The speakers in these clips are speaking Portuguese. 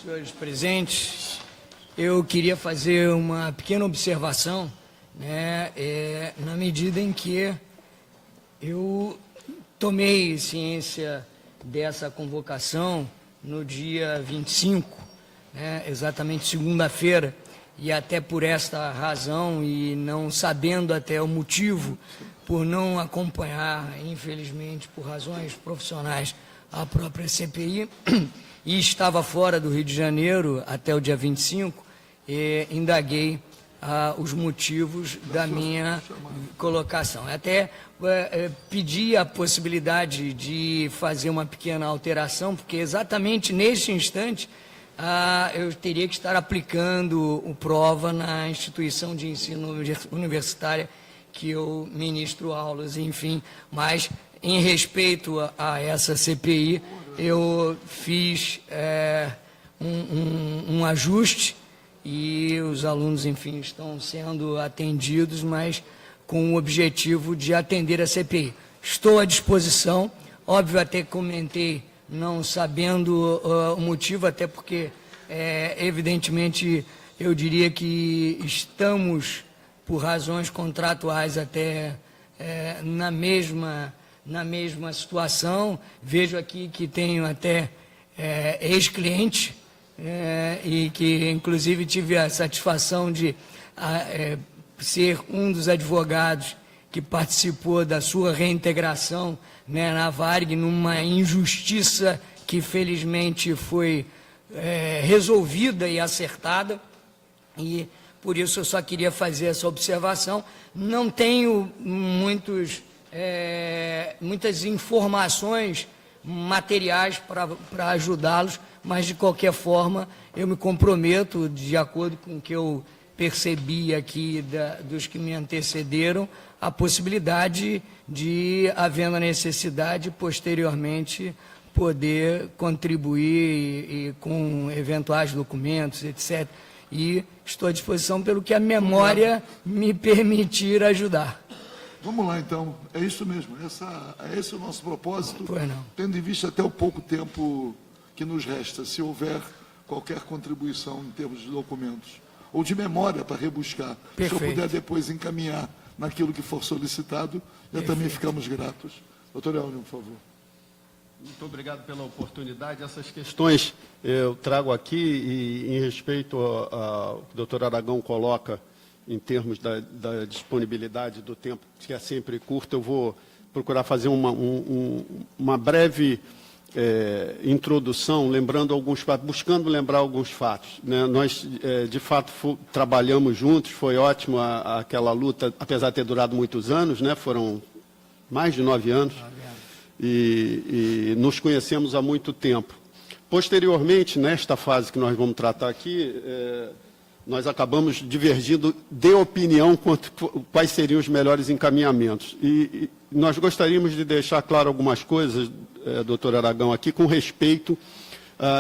senhores presentes, eu queria fazer uma pequena observação, né, na medida em que eu tomei ciência dessa convocação no dia 25, né, exatamente segunda-feira, e até por esta razão, e não sabendo até o motivo, por não acompanhar, infelizmente, por razões profissionais, a própria CPI, e estava fora do Rio de Janeiro até o dia 25, indaguei os motivos da minha colocação. Até pedi a possibilidade de fazer uma pequena alteração, porque exatamente neste instante eu teria que estar aplicando o prova na instituição de ensino universitária que eu ministro aulas, enfim, mas em respeito a essa CPI, eu fiz um ajuste e os alunos, enfim, estão sendo atendidos, mas com o objetivo de atender a CPI. Estou à disposição, óbvio, até comentei, não sabendo o motivo, até porque, evidentemente, eu diria que estamos, por razões contratuais, até na mesma situação. Vejo aqui que tenho até ex-cliente, e que, inclusive, tive a satisfação de ser um dos advogados que participou da sua reintegração, né, na Varig, numa injustiça que, felizmente, foi resolvida e acertada, e, por isso, eu só queria fazer essa observação. Não tenho muitas informações materiais para ajudá-los, mas, de qualquer forma, eu me comprometo, de acordo com o que eu percebi aqui dos que me antecederam, a possibilidade de, havendo a necessidade, posteriormente, poder contribuir e com eventuais documentos, etc. E estou à disposição pelo que a memória me permitir ajudar. Vamos lá, então. É isso mesmo. Esse é o nosso propósito, tendo em vista até o pouco tempo que nos resta, se houver qualquer contribuição em termos de documentos, ou de memória para rebuscar. Perfeito. Se eu puder depois encaminhar naquilo que for solicitado, já também ficamos gratos. Doutor Elnio, por favor. Muito obrigado pela oportunidade. Essas questões eu trago aqui e, em respeito ao que o doutor Aragão coloca em termos da disponibilidade do tempo, que é sempre curto, eu vou procurar fazer uma breve introdução, buscando lembrar alguns fatos, né? Nós, de fato, trabalhamos juntos, foi ótimo aquela luta, apesar de ter durado muitos anos, né? Foram mais de 9 anos, e nos conhecemos há muito tempo. Posteriormente, nesta fase que nós vamos tratar aqui, nós acabamos divergindo de opinião quanto quais seriam os melhores encaminhamentos. E nós gostaríamos de deixar claro algumas coisas, doutor Aragão, aqui com respeito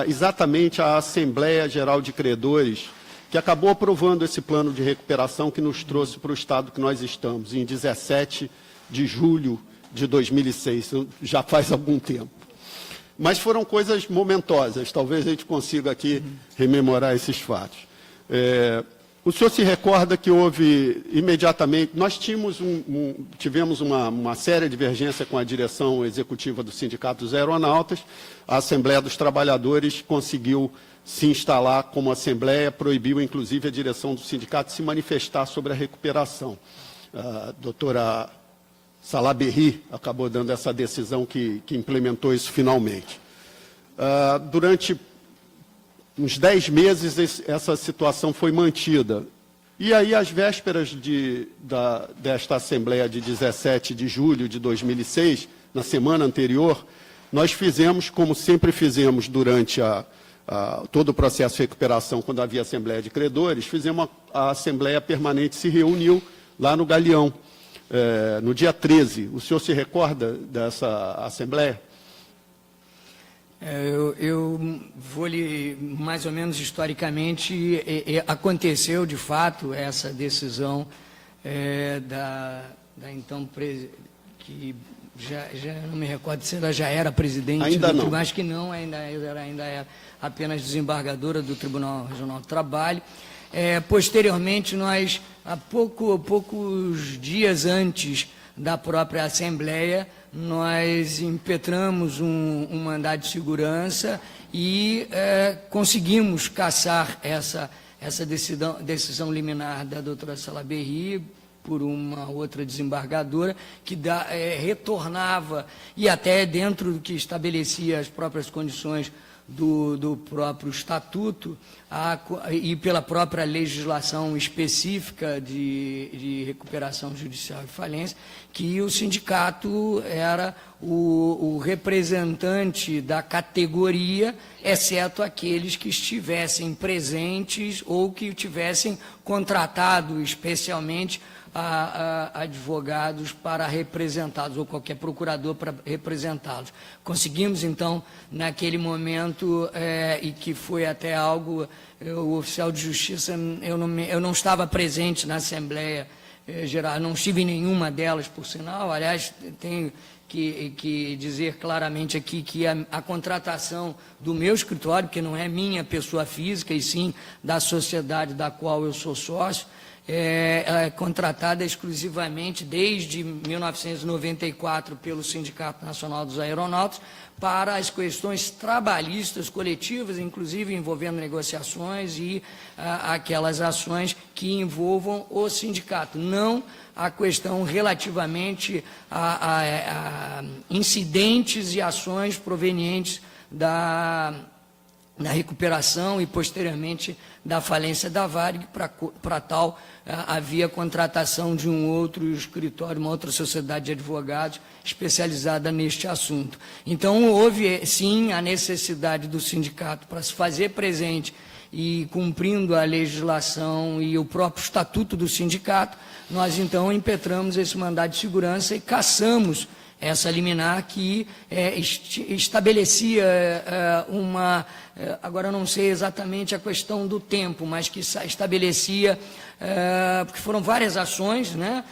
exatamente à Assembleia Geral de Credores, que acabou aprovando esse plano de recuperação que nos trouxe para o estado que nós estamos, em 17 de julho de 2006, já faz algum tempo. Mas foram coisas momentosas, talvez a gente consiga aqui rememorar esses fatos. O senhor se recorda que houve imediatamente, nós tivemos uma séria divergência com a direção executiva do Sindicato dos Aeronautas, a Assembleia dos Trabalhadores conseguiu se instalar como assembleia, proibiu inclusive a direção do sindicato de se manifestar sobre a recuperação. A doutora Salaberry acabou dando essa decisão que implementou isso finalmente. Durante uns 10 meses, essa situação foi mantida. E aí, às vésperas desta Assembleia de 17 de julho de 2006, na semana anterior, nós fizemos, como sempre fizemos durante todo o processo de recuperação, quando havia Assembleia de Credores, a Assembleia Permanente se reuniu lá no Galeão, no dia 13. O senhor se recorda dessa Assembleia? Eu vou lhe, mais ou menos historicamente, aconteceu de fato essa decisão da então que já não me recordo se ela já era presidente ainda do não. tribunal, acho que não, ainda era apenas desembargadora do Tribunal Regional do Trabalho. Posteriormente, nós, poucos dias antes da própria Assembleia, nós impetramos um mandado de segurança e conseguimos cassar essa decisão liminar da doutora Salaberry por uma outra desembargadora, que retornava, e até dentro do que estabelecia as próprias condições do próprio estatuto e pela própria legislação específica de recuperação judicial e falência, que o sindicato era o representante da categoria, exceto aqueles que estivessem presentes ou que tivessem contratado especialmente advogados para representá-los, ou qualquer procurador para representá-los. Conseguimos, então, naquele momento, e que foi até algo, o oficial de justiça, eu não estava presente na Assembleia Geral, não estive em nenhuma delas, por sinal. Aliás, tenho que dizer claramente aqui que a contratação do meu escritório, que não é minha pessoa física, e sim da sociedade da qual eu sou sócio, é contratada exclusivamente desde 1994 pelo Sindicato Nacional dos Aeronautas para as questões trabalhistas coletivas, inclusive envolvendo negociações e aquelas ações que envolvam o sindicato, não a questão relativamente a incidentes e ações provenientes da recuperação e, posteriormente, da falência da Varig. Para tal, havia contratação de um outro escritório, uma outra sociedade de advogados especializada neste assunto. Então, houve, sim, a necessidade do sindicato para se fazer presente e, cumprindo a legislação e o próprio estatuto do sindicato, nós, então, impetramos esse mandado de segurança e cassamos essa liminar que estabelecia agora eu não sei exatamente a questão do tempo, mas que estabelecia, porque foram várias ações, né?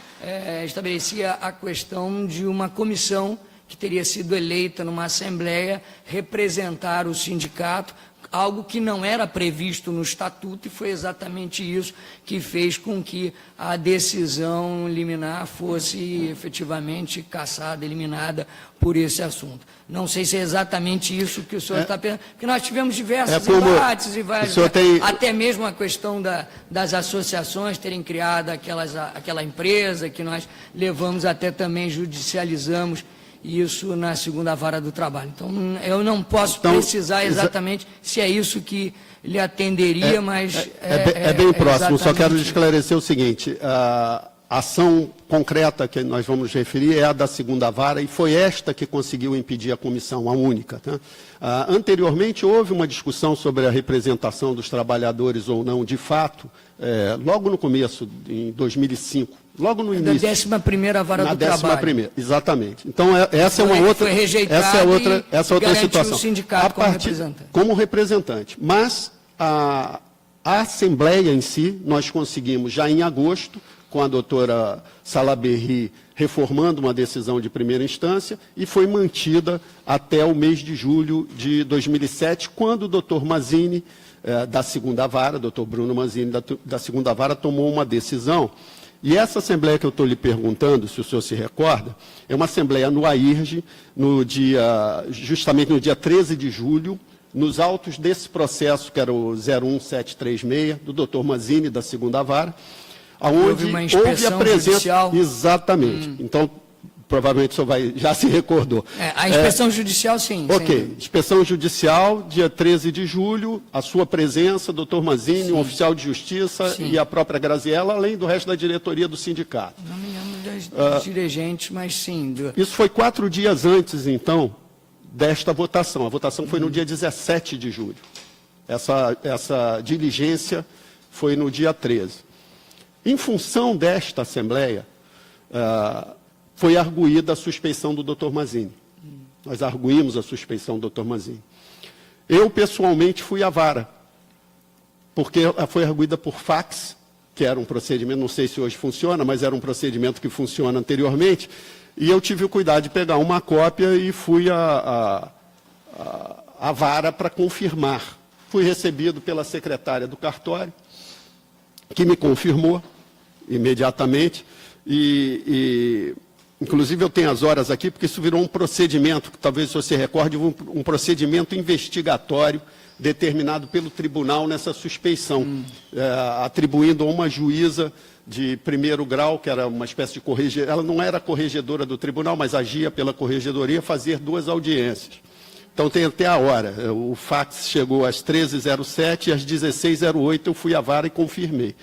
Estabelecia a questão de uma comissão que teria sido eleita numa assembleia representar o sindicato, algo que não era previsto no estatuto, e foi exatamente isso que fez com que a decisão liminar fosse efetivamente cassada, eliminada por esse assunto. Não sei se é exatamente isso que o senhor está pensando, porque nós tivemos diversos embates e vários, até mesmo a questão das associações terem criado aquela empresa que nós levamos até também judicializamos isso na segunda vara do trabalho. Então, eu não posso precisar exatamente se é isso que lhe atenderia, mas... É bem próximo, só quero esclarecer o seguinte, a ação concreta que nós vamos referir é a da segunda vara, e foi esta que conseguiu impedir a comissão, a única. Tá? Anteriormente, houve uma discussão sobre a representação dos trabalhadores ou não, de fato, logo no começo, em 2005, logo no início. Da 11ª vara do trabalho. 11ª, exatamente. Então, essa é uma outra... Foi rejeitado, essa é outra situação. O sindicato como representante. Mas a Assembleia em si, nós conseguimos, já em agosto, com a doutora Salaberry reformando uma decisão de primeira instância, e foi mantida até o mês de julho de 2007, quando o doutor Mazzini, da segunda vara, doutor Bruno Mazzini, da segunda vara, tomou uma decisão. E essa assembleia que eu estou lhe perguntando, se o senhor se recorda, é uma assembleia no AIRJ, justamente no dia 13 de julho, nos autos desse processo, que era o 01736, do doutor Mazzini, da segunda vara, onde houve a presença... Judicial. Exatamente. Então, provavelmente o senhor já se recordou. A inspeção judicial, sim. Ok. Inspeção judicial, dia 13 de julho, a sua presença, doutor Mazzini, um oficial de justiça, sim, e a própria Graziella, além do resto da diretoria do sindicato. Não me lembro dos dirigentes, mas sim. Isso foi 4 dias antes, então, desta votação. A votação foi no dia 17 de julho. Essa diligência foi no dia 13. Em função desta Assembleia, foi arguída a suspeição do doutor Mazzini. Nós arguímos a suspeição do doutor Mazzini. Eu, pessoalmente, fui à vara, porque foi arguída por fax, que era um procedimento, não sei se hoje funciona, mas era um procedimento que funciona anteriormente, E eu tive o cuidado de pegar uma cópia e fui à vara para confirmar. Fui recebido pela secretária do cartório, que me confirmou imediatamente. Inclusive, eu tenho as horas aqui, porque isso virou um procedimento, que talvez você recorde, um procedimento investigatório determinado pelo tribunal nessa suspeição, atribuindo a uma juíza de primeiro grau, que era uma espécie de corregedora, ela não era corregedora do tribunal, mas agia pela corregedoria, fazer 2 audiências. Então, tem até a hora. O fax chegou às 13h07 e às 16h08 eu fui à vara e confirmei.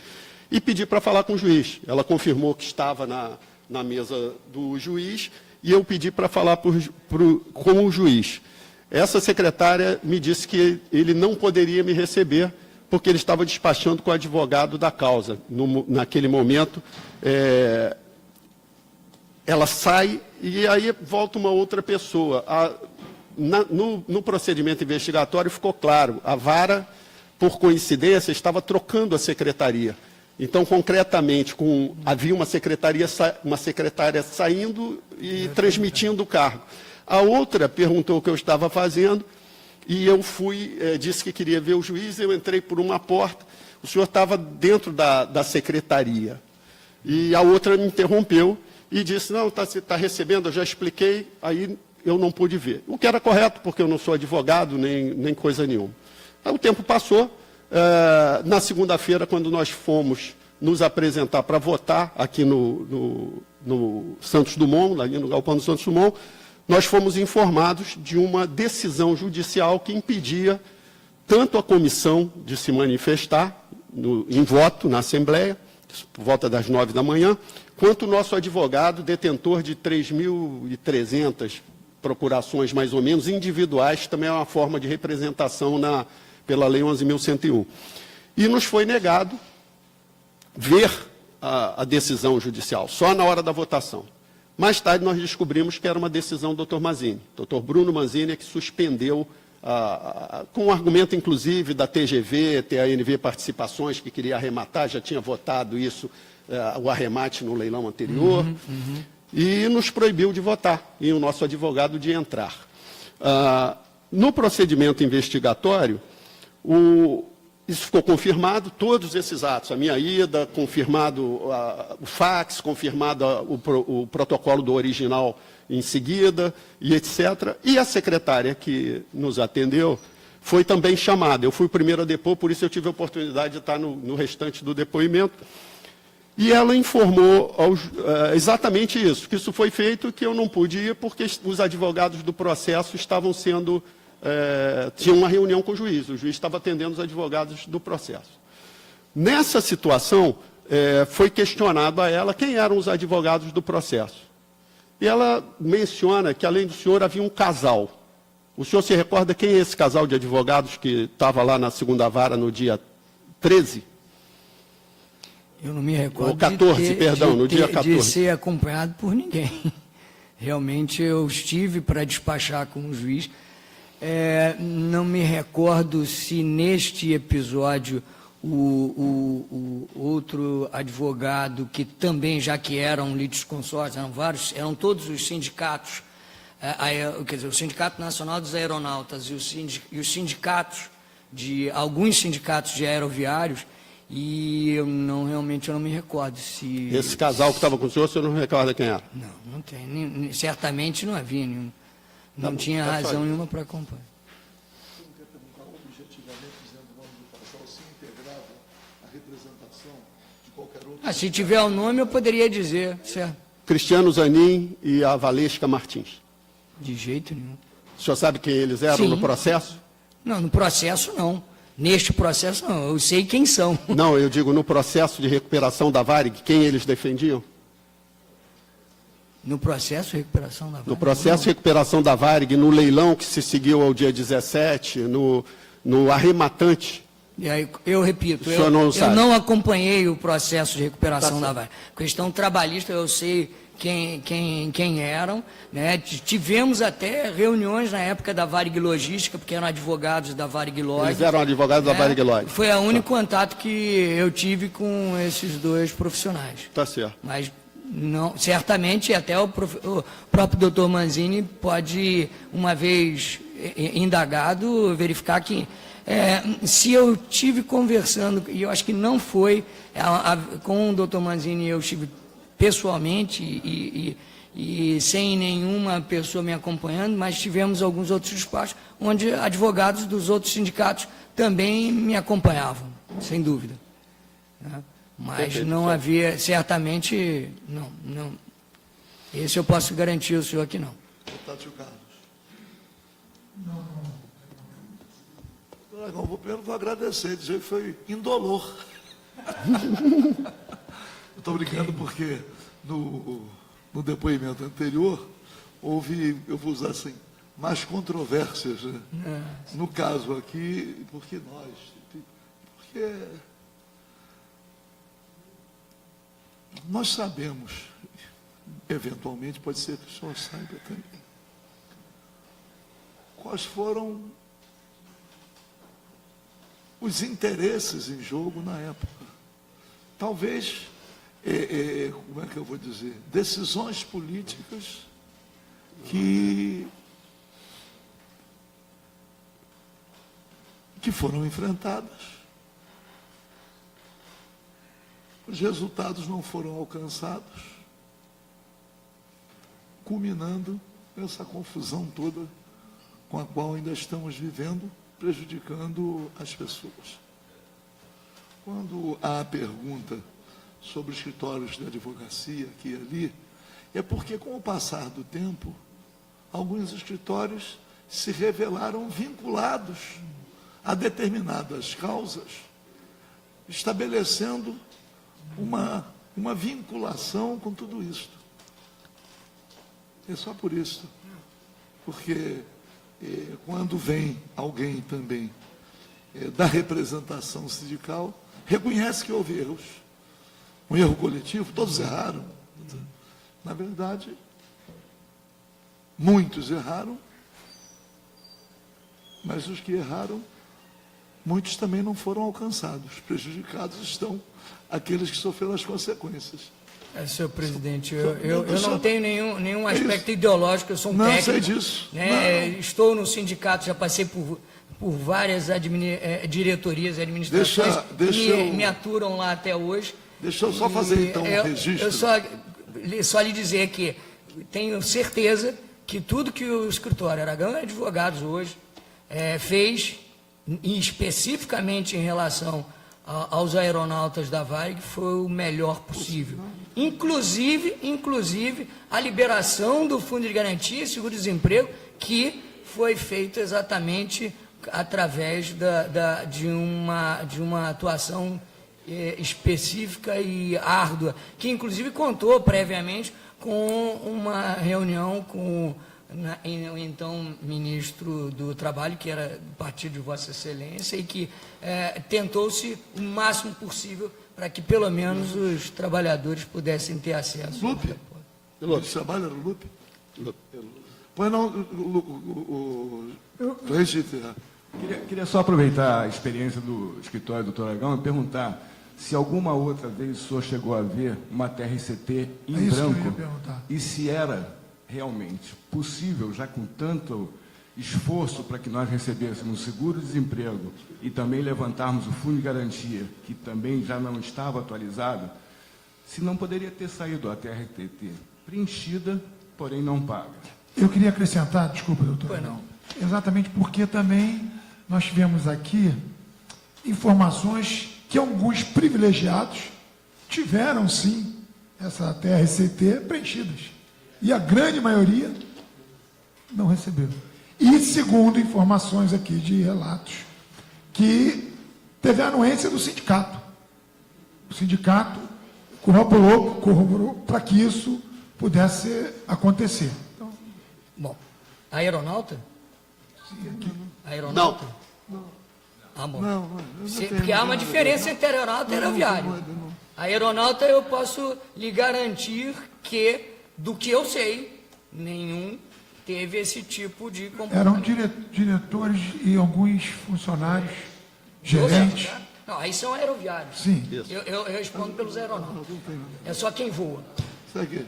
E pedi para falar com o juiz. Ela confirmou que estava na mesa do juiz e eu pedi para falar com o juiz. Essa secretária me disse que ele não poderia me receber porque ele estava despachando com o advogado da causa. Naquele momento, ela sai e aí volta uma outra pessoa. No procedimento investigatório ficou claro, a vara, por coincidência, estava trocando a secretaria. Então, concretamente, havia uma secretária saindo e transmitindo o cargo. A outra perguntou o que eu estava fazendo e eu disse que queria ver o juiz, eu entrei por uma porta, o senhor estava dentro da secretaria. E a outra me interrompeu e disse, não, está recebendo, eu já expliquei, aí eu não pude ver. O que era correto, porque eu não sou advogado, nem coisa nenhuma. Aí o tempo passou. Na segunda-feira, quando nós fomos nos apresentar para votar aqui no Santos Dumont, ali no Galpão do Santos Dumont, nós fomos informados de uma decisão judicial que impedia tanto a comissão de se manifestar em voto na Assembleia, por volta das 9 da manhã, quanto o nosso advogado, detentor de 3.300 procurações, mais ou menos, individuais, também é uma forma de representação pela Lei 11.101. E nos foi negado ver a decisão judicial, só na hora da votação. Mais tarde nós descobrimos que era uma decisão do Dr. Manzini. Dr. Bruno Manzini é que suspendeu, com o argumento, inclusive, da TGV, TANV Participações, que queria arrematar, já tinha votado isso, o arremate no leilão anterior, e nos proibiu de votar, e o nosso advogado de entrar. No procedimento investigatório, isso ficou confirmado, todos esses atos, a minha ida, confirmado o fax, confirmado o protocolo do original em seguida, e etc. E a secretária que nos atendeu foi também chamada. Eu fui o primeiro a depor, por isso eu tive a oportunidade de estar no restante do depoimento. E ela informou exatamente isso, que isso foi feito e que eu não pude ir porque os advogados do processo estavam sendo... tinha uma reunião com o juiz estava atendendo os advogados do processo. Nessa situação, foi questionado a ela quem eram os advogados do processo. E ela menciona que, além do senhor, havia um casal. O senhor se recorda quem é esse casal de advogados que estava lá na segunda vara no dia 13? Eu não me recordo. Ou 14, no dia 14. De ser acompanhado por ninguém. Realmente, eu estive para despachar com o juiz. Não me recordo se neste episódio o outro advogado, que também, já que eram litisconsórcios, eram vários, eram todos os sindicatos, quer dizer, o Sindicato Nacional dos Aeronautas e os sindicatos, alguns sindicatos de aeroviários, e realmente eu não me recordo se... Esse casal que estava com o senhor não recorda quem era? Não tem, certamente não havia nenhum. Não tinha razão nenhuma para acompanhar. Você não quer perguntar objetivamente, dizendo o nome do casal, se integrava a representação de qualquer outro? Se tiver o nome, eu poderia dizer, certo? Cristiano Zanin e a Valesca Martins. De jeito nenhum. O senhor sabe quem eles eram? Sim. No processo? Não, no processo não. Neste processo não, eu sei quem são. Não, eu digo no processo de recuperação da Varig, quem eles defendiam? No processo de recuperação da Varig? No processo de recuperação da Varig, no leilão que se seguiu ao dia 17, no arrematante. E aí, eu repito, eu não acompanhei o processo de recuperação da Varig. Questão trabalhista, eu sei quem eram, né? Tivemos até reuniões na época da Varig Logística, porque eram advogados da Varig Log. Eles eram advogados da Varig Log. Foi o único contato que eu tive com esses dois profissionais. Tá certo. Mas não, certamente até o próprio doutor Manzini pode, uma vez indagado, verificar que se eu tive conversando, e eu acho que não foi, com o doutor Manzini eu estive pessoalmente e sem nenhuma pessoa me acompanhando, mas tivemos alguns outros despachos onde advogados dos outros sindicatos também me acompanhavam, sem dúvida. Mas não havia, certamente, não. Esse eu posso garantir ao senhor que não. Deputado Carlos. Não. Primeiro vou agradecer, dizer que foi indolor. Estou brincando porque no depoimento anterior houve, eu vou usar assim, mais controvérsias, né? No caso aqui, porque nós sabemos, eventualmente, pode ser que o senhor saiba também, quais foram os interesses em jogo na época. Talvez, como é que eu vou dizer, decisões políticas que foram enfrentadas. Os resultados não foram alcançados, culminando essa confusão toda com a qual ainda estamos vivendo, prejudicando as pessoas. Quando há a pergunta sobre escritórios de advocacia aqui e ali, é porque, com o passar do tempo, alguns escritórios se revelaram vinculados a determinadas causas, estabelecendo uma vinculação com tudo isso. É só por isso. Porque quando vem alguém também da representação sindical, reconhece que houve erros. Um erro coletivo, todos erraram. Na verdade, muitos erraram, mas os que erraram, muitos também não foram alcançados. Prejudicados estão aqueles que sofreram as consequências. Senhor presidente, eu não tenho nenhum aspecto ideológico, eu sou um técnico. Não sei disso. Né, estou no sindicato, já passei por várias diretorias e administrações que me aturam lá até hoje. Deixa eu só fazer, então, um registro. Eu só lhe dizer que tenho certeza que tudo que o escritório Aragão Advogados hoje fez, e especificamente em relação aos aeronautas da Varig, foi o melhor possível. Inclusive a liberação do Fundo de Garantia e Seguro-Desemprego, que foi feito exatamente através de uma atuação específica e árdua, que inclusive contou previamente com uma reunião com o então ministro do Trabalho, que era do partido de Vossa Excelência, e que tentou-se o máximo possível para que pelo menos os trabalhadores pudessem ter acesso. Lupe? O trabalho era o Lupe? Pois não, Queria só aproveitar a experiência do escritório do Dr. Aragão e perguntar se alguma outra vez o senhor chegou a ver uma TRCT em branco e se era realmente possível, já com tanto esforço para que nós recebêssemos seguro-desemprego e também levantarmos o fundo de garantia, que também já não estava atualizado, se não poderia ter saído a TRCT preenchida, porém não paga. Eu queria acrescentar, desculpa, doutor, exatamente porque também nós tivemos aqui informações que alguns privilegiados tiveram, sim, essa TRCT preenchidas. E a grande maioria não recebeu. E segundo informações aqui de relatos, que teve a anuência do sindicato. O sindicato corroborou para que isso pudesse acontecer. Então, bom, a aeronauta? Sim, aqui. A aeronauta? Não. Ah, bom. Não, porque há uma diferença entre aeronauta e aeroviário. A aeronauta eu posso lhe garantir que, do que eu sei, nenhum teve esse tipo de comportamento. Eram diretores e alguns funcionários, gerentes. Não, aí são aeroviários. Sim. Eu respondo pelos aeronautas. É só quem voa. Segue.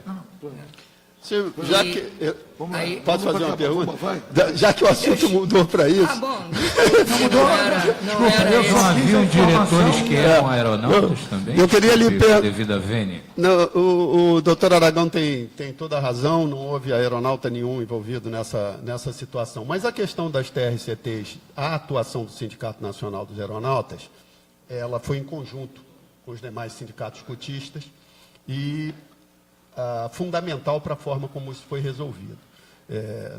Já que, posso fazer uma pergunta? Vai. Já que o assunto mudou para isso. Bom, Não haviam diretores que eram aeronautas também? Eu queria lhe perguntar. Devido à vênia. O doutor Aragão tem toda a razão, não houve aeronauta nenhum envolvido nessa situação. Mas a questão das TRCTs, a atuação do Sindicato Nacional dos Aeronautas, ela foi em conjunto com os demais sindicatos cotistas e fundamental para a forma como isso foi resolvido.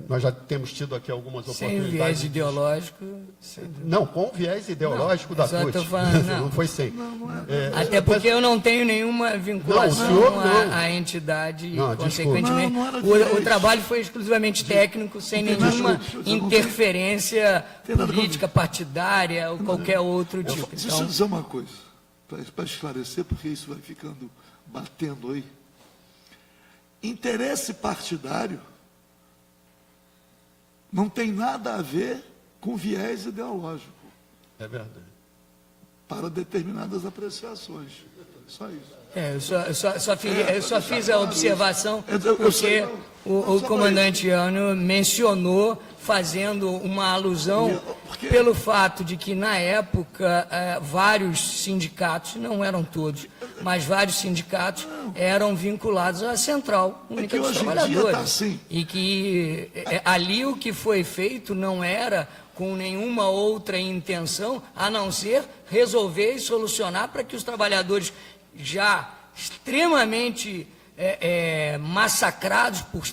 Nós já temos tido aqui algumas oportunidades. Sem viés ideológico. Não, com viés ideológico da CUT. Não foi sem. Até porque eu não tenho nenhuma vinculação à entidade. Consequentemente, o trabalho foi exclusivamente técnico, sem nenhuma interferência política, partidária ou qualquer outro tipo. Deixa eu dizer uma coisa, para esclarecer, porque isso vai ficando batendo aí. Interesse partidário não tem nada a ver com viés ideológico. É verdade. Para determinadas apreciações. Só isso. Eu só fiz a observação porque o comandante Ano mencionou, fazendo uma alusão pelo fato de que, na época, vários sindicatos, não eram todos, mas vários sindicatos eram vinculados à Central Única dos Trabalhadores. Tá assim. E que ali o que foi feito não era com nenhuma outra intenção, a não ser resolver e solucionar para que os trabalhadores já extremamente massacrados por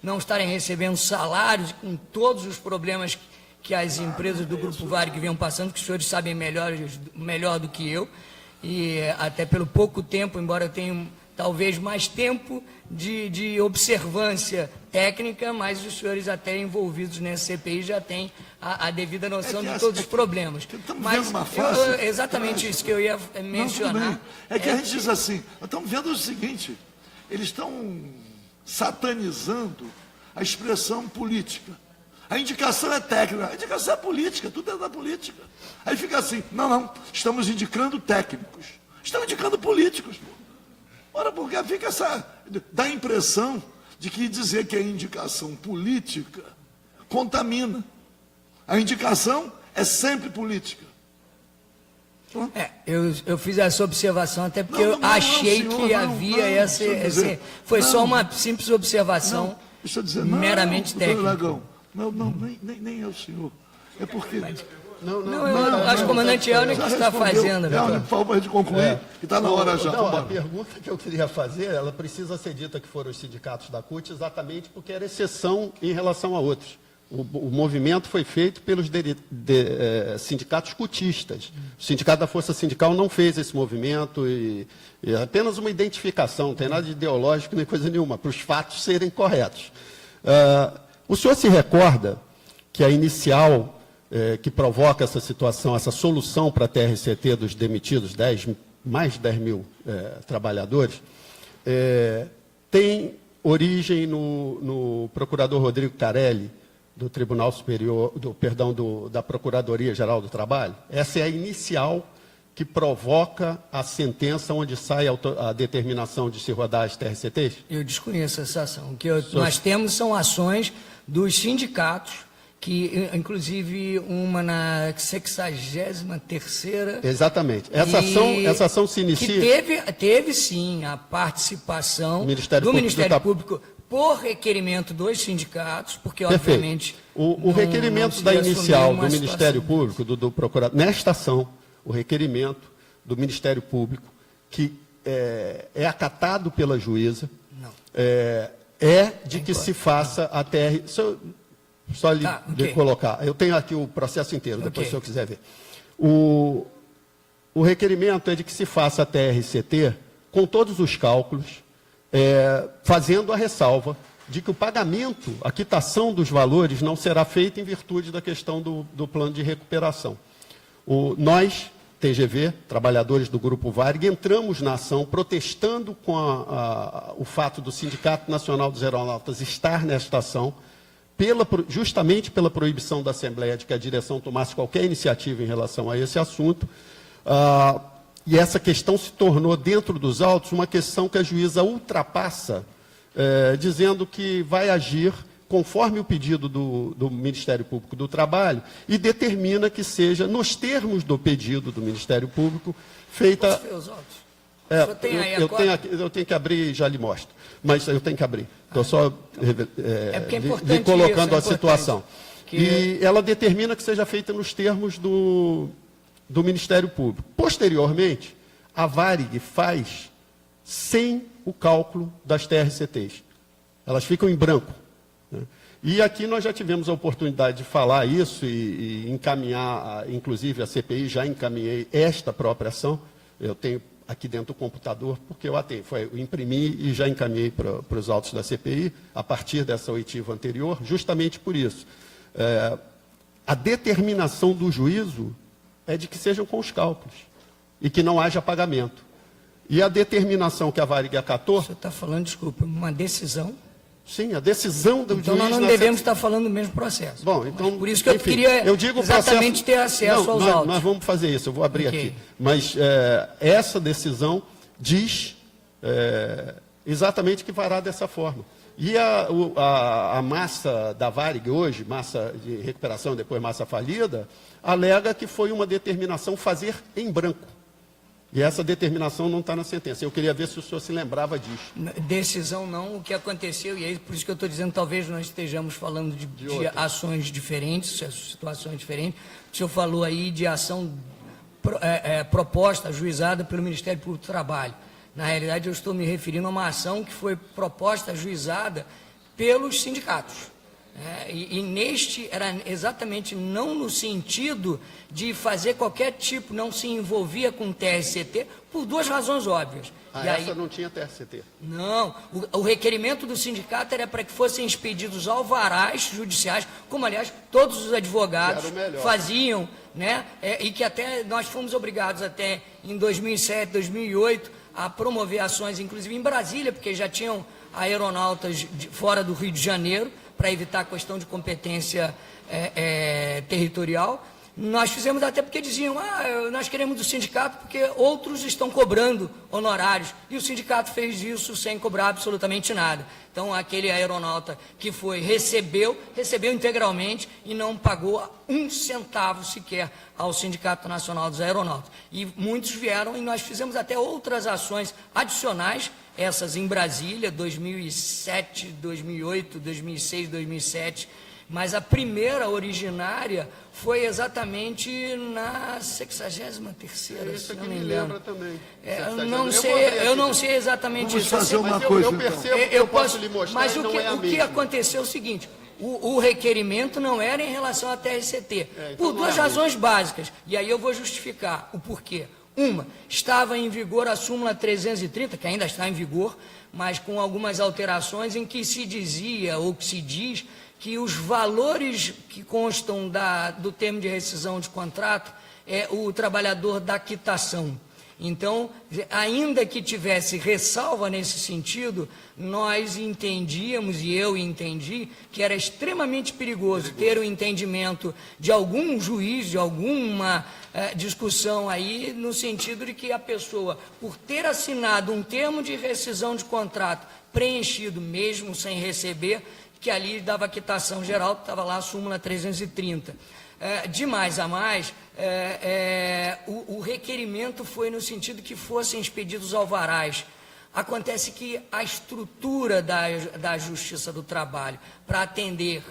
não estarem recebendo salários, com todos os problemas que as empresas do Grupo Varig vinham passando, que os senhores sabem melhor do que eu, e até pelo pouco tempo, embora eu tenha talvez mais tempo de observância técnica, mas os senhores até envolvidos nessa CPI já têm a devida noção de todos os problemas. Mas exatamente isso que eu ia mencionar. É que a gente diz assim, nós estamos vendo o seguinte, eles estão satanizando a expressão política. A indicação é técnica, a indicação é política, tudo é da política. Aí fica assim, não, estamos indicando técnicos, estamos indicando políticos. Ora, porque fica dá a impressão de que dizer que é indicação política contamina. A indicação é sempre política. Eu fiz essa observação até porque eu achei que havia essa... Foi só uma simples observação meramente técnica. Aragão, nem é o senhor. É porque... Eu acho que o comandante Elner que está fazendo. Por favor, de concluir, que está na hora já. A pergunta que eu queria fazer, ela precisa ser dita que foram os sindicatos da CUT, exatamente porque era exceção em relação a outros. O movimento foi feito pelos sindicatos cutistas. O Sindicato da Força Sindical não fez esse movimento e é apenas uma identificação, não tem nada de ideológico nem coisa nenhuma, para os fatos serem corretos. O senhor se recorda que a inicial que provoca essa situação, essa solução para a TRCT dos demitidos, mais de 10 mil trabalhadores, tem origem no procurador Rodrigo Carelli, do Tribunal Superior, da Procuradoria-Geral do Trabalho. Essa é a inicial que provoca a sentença onde sai a determinação de se rodar as TRCTs? Eu desconheço essa ação. O que nós temos são ações dos sindicatos, que inclusive uma na 63ª. Exatamente. Essa ação se inicia... Que teve sim a participação do Ministério Público por requerimento dos sindicatos, porque obviamente... O requerimento da inicial do Ministério Público, do procurador, nesta ação, o requerimento do Ministério Público, que é acatado pela juíza, de que se faça a TR... Só lhe colocar. Eu tenho aqui o processo inteiro, depois se eu quiser ver. O requerimento é de que se faça a TRCT com todos os cálculos, fazendo a ressalva de que o pagamento, a quitação dos valores não será feita em virtude da questão do plano de recuperação. Nós, TGV, trabalhadores do Grupo Varig, entramos na ação protestando com o fato do Sindicato Nacional dos Aeronautas estar nesta ação, justamente pela proibição da Assembleia de que a direção tomasse qualquer iniciativa em relação a esse assunto. E essa questão se tornou, dentro dos autos, uma questão que a juíza ultrapassa, dizendo que vai agir conforme o pedido do Ministério Público do Trabalho e determina que seja, nos termos do pedido do Ministério Público, feita... Posso ver os autos? Eu tenho que abrir e já lhe mostro. Mas eu tenho que abrir. Estou só porque é importante lhe colocando isso, a situação. E ela determina que seja feita nos termos do Ministério Público. Posteriormente, a Varig faz sem o cálculo das TRCTs. Elas ficam em branco. Né? E aqui nós já tivemos a oportunidade de falar isso e encaminhar, inclusive a CPI já encaminhei esta própria ação. Eu tenho aqui dentro do computador, porque eu imprimi e já encaminhei para os autos da CPI, a partir dessa oitiva anterior, justamente por isso. A determinação do juízo é de que sejam com os cálculos e que não haja pagamento. E a determinação que a Varig acatou... Você está falando, desculpa, uma decisão? Sim, a decisão do juiz... Então nós não devemos estar falando do mesmo processo. Bom, então... Mas por isso que eu queria exatamente ter acesso aos autos. Nós vamos fazer isso, eu vou abrir aqui. Mas essa decisão diz exatamente que fará dessa forma. E a massa da Varig hoje, massa de recuperação, depois massa falida, alega que foi uma determinação fazer em branco. E essa determinação não está na sentença. Eu queria ver se o senhor se lembrava disso. Decisão não, o que aconteceu, e é por isso que eu estou dizendo, talvez nós estejamos falando de ações diferentes, situações diferentes. O senhor falou aí de ação proposta, ajuizada pelo Ministério Público do Trabalho. Na realidade, eu estou me referindo a uma ação que foi proposta, ajuizada pelos sindicatos. E neste era exatamente não no sentido de fazer qualquer tipo, não se envolvia com TRCT, por duas razões óbvias. Essa não tinha TRCT? Não, o requerimento do sindicato era para que fossem expedidos alvarás judiciais, como aliás todos os advogados faziam, né? E que até nós fomos obrigados até em 2007, 2008 a promover ações, inclusive em Brasília, porque já tinham aeronautas fora do Rio de Janeiro, para evitar a questão de competência territorial. Nós fizemos até porque diziam, nós queremos do sindicato porque outros estão cobrando honorários. E o sindicato fez isso sem cobrar absolutamente nada. Então, aquele aeronauta que recebeu integralmente e não pagou um centavo sequer ao Sindicato Nacional dos Aeronautas. E muitos vieram e nós fizemos até outras ações adicionais, essas em Brasília, 2007, 2008, 2006, 2007, mas a primeira originária foi exatamente na 63ª, isso se não que me me engano. lembra também. eu não sei exatamente Vamos isso. fazer uma coisa, eu percebo que eu posso lhe mostrar, mas não é a o que mesma. aconteceu é o seguinte, o requerimento não era em relação à TRCT, por duas razões básicas, e aí eu vou justificar o porquê. Uma, estava em vigor a súmula 330, que ainda está em vigor, mas com algumas alterações em que se dizia, ou que se diz, que os valores que constam do termo de rescisão de contrato é o trabalhador da quitação. Então, ainda que tivesse ressalva nesse sentido, nós entendíamos, e eu entendi, que era extremamente perigoso ter o entendimento de algum juiz, de alguma discussão aí, no sentido de que a pessoa, por ter assinado um termo de rescisão de contrato preenchido mesmo sem receber, que ali dava quitação geral, que estava lá a súmula 330. De mais a mais, o requerimento foi no sentido que fossem expedidos alvarás. Acontece que a estrutura da Justiça do Trabalho para atender,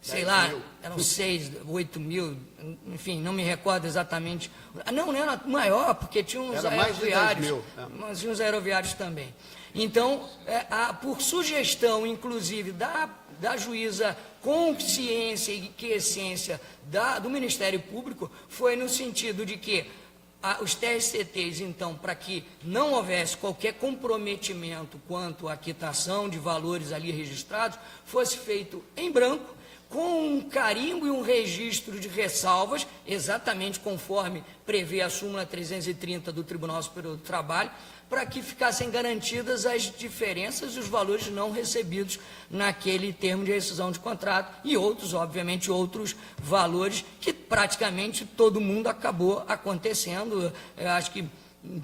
sei lá, eram 6, 8 mil, enfim, não me recordo exatamente. Não era maior, porque tinha uns aeroviários, mas tinha uns aeroviários também. Então, por sugestão, inclusive, da juíza com ciência e quiescência do Ministério Público, foi no sentido de que os TRCTs, então, para que não houvesse qualquer comprometimento quanto à quitação de valores ali registrados, fosse feito em branco, com um carimbo e um registro de ressalvas, exatamente conforme prevê a súmula 330 do Tribunal Superior do Trabalho, para que ficassem garantidas as diferenças e os valores não recebidos naquele termo de rescisão de contrato e outros, obviamente, outros valores que praticamente todo mundo acabou acontecendo. Eu acho que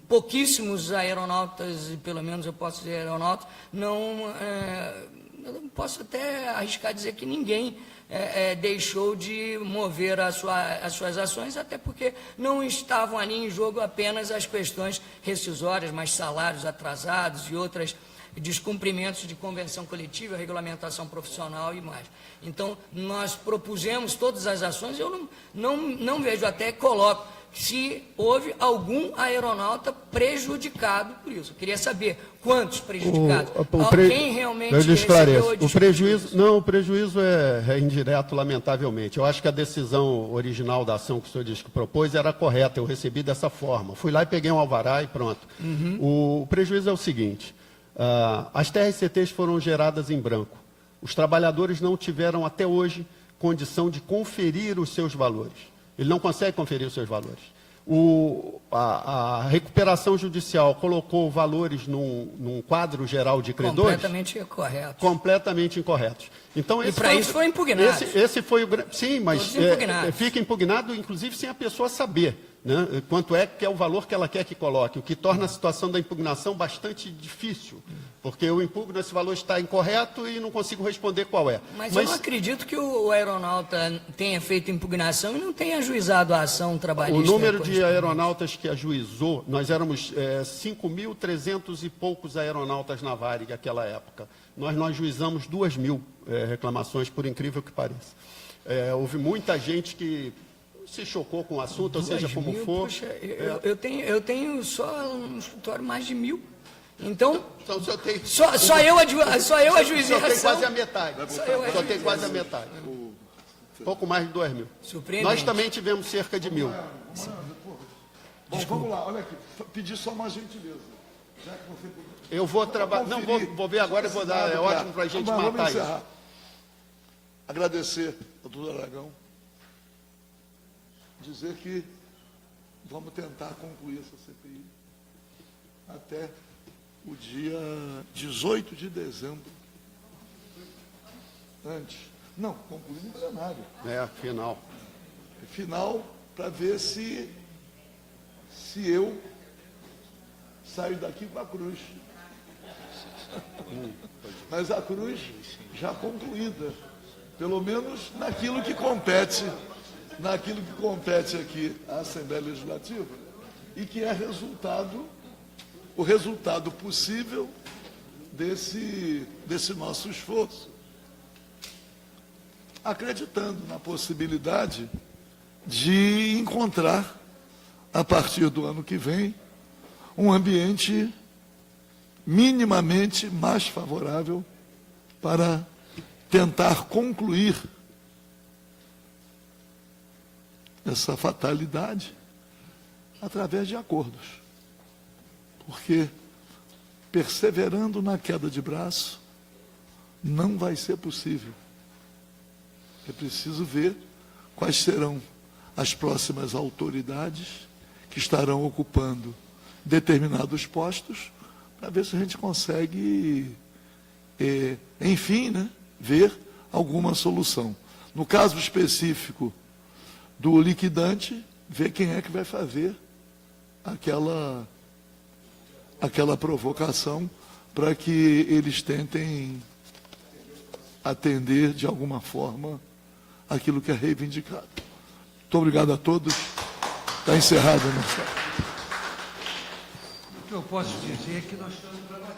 pouquíssimos aeronautas, e pelo menos eu posso dizer aeronautas, eu posso até arriscar dizer que ninguém deixou de mover as suas ações, até porque não estavam ali em jogo apenas as questões rescisórias, mas salários atrasados e outros descumprimentos de convenção coletiva, regulamentação profissional e mais. Então, nós propusemos todas as ações, eu não vejo, até coloco, se houve algum aeronauta prejudicado por isso. Eu queria saber quantos prejudicados. Quem realmente recebeu o prejuízo? Não, o prejuízo é indireto, lamentavelmente. Eu acho que a decisão original da ação que o senhor disse que propôs era correta, eu recebi dessa forma. Fui lá e peguei um alvará e pronto. O prejuízo é o seguinte, as TRCTs foram geradas em branco. Os trabalhadores não tiveram até hoje condição de conferir os seus valores. Ele não consegue conferir os seus valores. A recuperação judicial colocou valores num quadro geral de credores... Completamente corretos. Completamente incorretos. Então, e para isso foi impugnado. Esse foi o... Sim, mas fica impugnado, inclusive, sem a pessoa saber, né, quanto que é o valor que ela quer que coloque, o que torna a situação da impugnação bastante difícil, porque eu impugno, esse valor está incorreto e não consigo responder qual é. Mas eu não acredito que o aeronauta tenha feito impugnação e não tenha ajuizado a ação trabalhista. O número de aeronautas que ajuizou, nós éramos 5.300 e poucos aeronautas na Varig naquela época. Nós ajuizamos 2.000 reclamações, por incrível que pareça. Houve muita gente que se chocou com o assunto, ou seja, como for. Puxa, eu tenho só no escritório mais de 1.000. Então só eu ajuizei a ação. Só tem quase a metade. Só tem quase a metade. Pouco mais de 2.000. Nós também tivemos cerca de 1.000. Bom, vamos lá, olha aqui. Pedir só uma gentileza. Já que você... Eu vou trabalhar. Não, vou ver agora e vou dar. É ótimo para a gente matar isso. Agradecer ao doutor Aragão. Dizer que vamos tentar concluir essa CPI até o dia 18 de dezembro. Antes. Não, concluir no plenário. Final. Final, para ver se eu saio daqui com a cruz. Mas a cruz já concluída, pelo menos naquilo que compete aqui à Assembleia Legislativa, e que é o resultado possível desse nosso esforço, acreditando na possibilidade de encontrar, a partir do ano que vem, um ambiente minimamente mais favorável para tentar concluir essa fatalidade através de acordos. Porque, perseverando na queda de braço, não vai ser possível. É preciso ver quais serão as próximas autoridades que estarão ocupando determinados postos, para ver se a gente consegue, enfim, né, ver alguma solução. No caso específico do liquidante, ver quem é que vai fazer aquela provocação para que eles tentem atender de alguma forma aquilo que é reivindicado. Muito obrigado a todos. Está encerrado, né? O que eu posso dizer é que nós estamos trabalhando.